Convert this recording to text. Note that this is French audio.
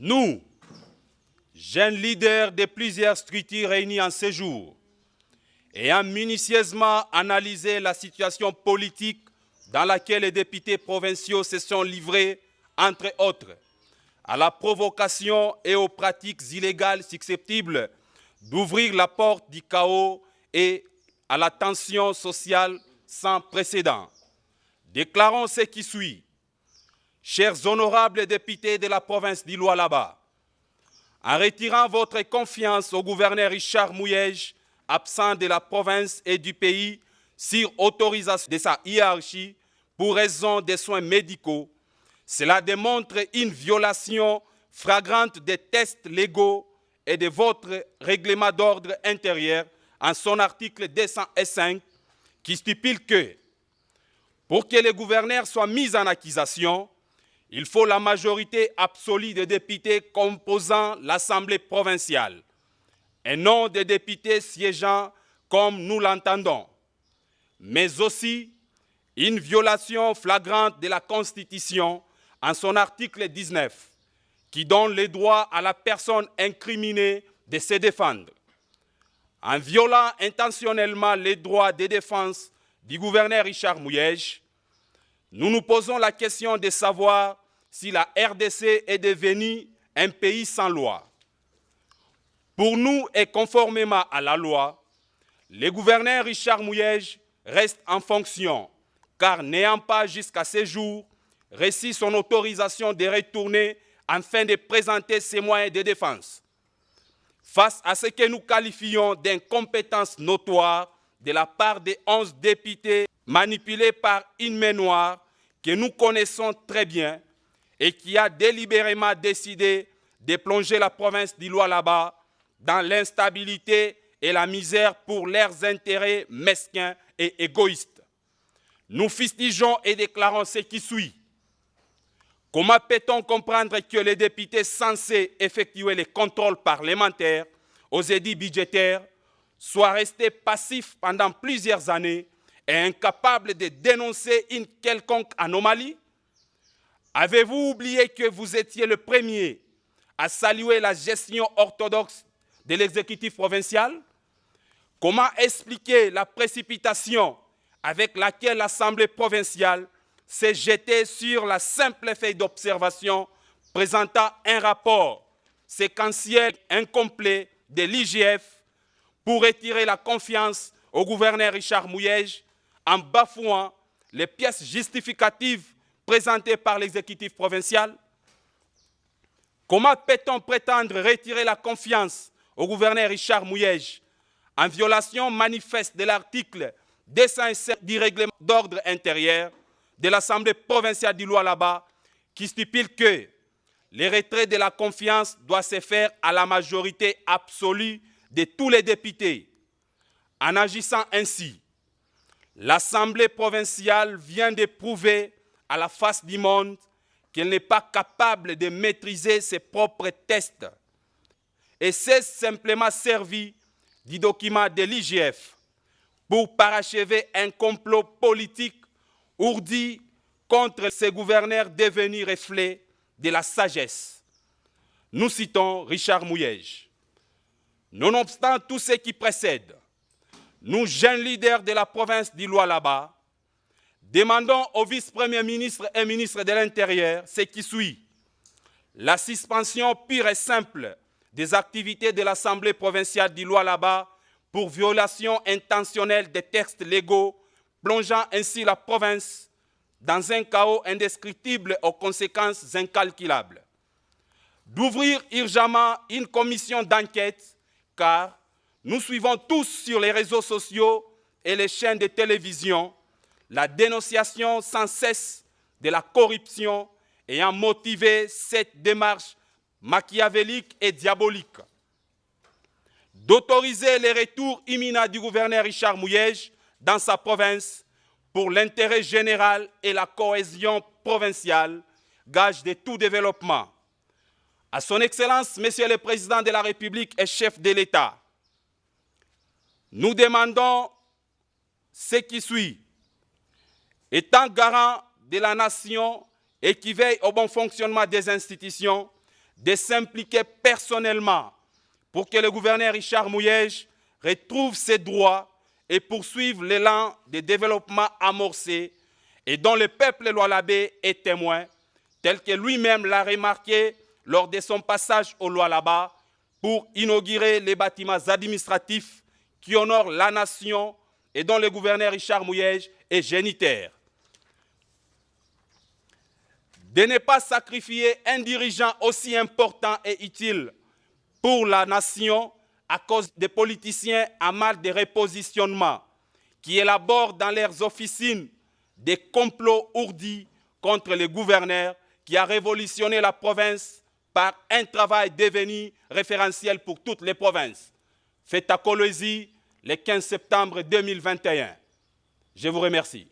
Nous, jeunes leaders de plusieurs structures réunies en séjour, ayant minutieusement analysé la situation politique dans laquelle les députés provinciaux se sont livrés, entre autres, à la provocation et aux pratiques illégales susceptibles d'ouvrir la porte du chaos et à la tension sociale sans précédent. Déclarons ce qui suit. Chers honorables députés de la province d'Iloa-Laba, en retirant votre confiance au gouverneur Richard Mouyej, absent de la province et du pays, sur autorisation de sa hiérarchie pour raison des soins médicaux, cela démontre une violation flagrante des tests légaux et de votre règlement d'ordre intérieur en son article 205 qui stipule que pour que le gouverneur soit mis en accusation, il faut la majorité absolue des députés composant l'Assemblée provinciale, et non des députés siégeant comme nous l'entendons, mais aussi une violation flagrante de la Constitution en son article 19, qui donne le droit à la personne incriminée de se défendre. En violant intentionnellement les droits de défense du gouverneur Richard Mouyej, nous nous posons la question de savoir si la RDC est devenue un pays sans loi. Pour nous et conformément à la loi, le gouverneur Richard Mouyej reste en fonction, car n'ayant pas jusqu'à ce jour reçu son autorisation de retourner afin de présenter ses moyens de défense. Face à ce que nous qualifions d'incompétence notoire de la part des 11 députés manipulés par une main noire que nous connaissons très bien et qui a délibérément décidé de plonger la province d'Iloa-Laba dans l'instabilité et la misère pour leurs intérêts mesquins et égoïstes. Nous fustigeons et déclarons ce qui suit. Comment peut-on comprendre que les députés censés effectuer les contrôles parlementaires aux édits budgétaires soient restés passifs pendant plusieurs années et incapables de dénoncer une quelconque anomalie? Avez-vous oublié que vous étiez le premier à saluer la gestion orthodoxe de l'exécutif provincial? Comment expliquer la précipitation avec laquelle l'Assemblée provinciale s'est jetée sur la simple feuille d'observation présentant un rapport séquentiel incomplet de l'IGF pour retirer la confiance au gouverneur Richard Mouyej en bafouant les pièces justificatives présentées par l'exécutif provincial? Comment peut-on prétendre retirer la confiance au gouverneur Richard Mouyej en violation manifeste de l'article 207 du règlement d'ordre intérieur de l'Assemblée provinciale d'Iloa-Laba qui stipule que le retrait de la confiance doit se faire à la majorité absolue de tous les députés. En agissant ainsi, l'Assemblée provinciale vient de prouver à la face du monde qu'elle n'est pas capable de maîtriser ses propres tests et s'est simplement servi du document de l'IGF pour parachever un complot politique ourdi contre ces gouverneurs devenus reflets de la sagesse. Nous citons Richard Mouyej. Nonobstant tout ce qui précède, nous, jeunes leaders de la province d'Iloa-Laba, demandons au vice-premier ministre et ministre de l'Intérieur ce qui suit. La suspension pure et simple des activités de l'Assemblée provinciale d'Iloa-Laba pour violation intentionnelle des textes légaux, plongeant ainsi la province dans un chaos indescriptible aux conséquences incalculables. D'ouvrir urgemment une commission d'enquête, car nous suivons tous sur les réseaux sociaux et les chaînes de télévision la dénonciation sans cesse de la corruption ayant motivé cette démarche machiavélique et diabolique. D'autoriser le retour imminent du gouverneur Richard Mouyej dans sa province pour l'intérêt général et la cohésion provinciale, gage de tout développement. À son Excellence, Monsieur le Président de la République et chef de l'État, nous demandons ce qui suit. Étant garant de la nation et qui veille au bon fonctionnement des institutions, de s'impliquer personnellement pour que le gouverneur Richard Mouyej retrouve ses droits et poursuive l'élan de développement amorcé et dont le peuple Lualabé est témoin, tel que lui-même l'a remarqué lors de son passage au Lualaba pour inaugurer les bâtiments administratifs qui honorent la nation et dont le gouverneur Richard Mouyej est génitaire. De ne pas sacrifier un dirigeant aussi important et utile pour la nation à cause des politiciens en mal de repositionnement qui élaborent dans leurs officines des complots ourdis contre le gouverneur qui a révolutionné la province par un travail devenu référentiel pour toutes les provinces. Fait à Kolwezi le 15 septembre 2021. Je vous remercie.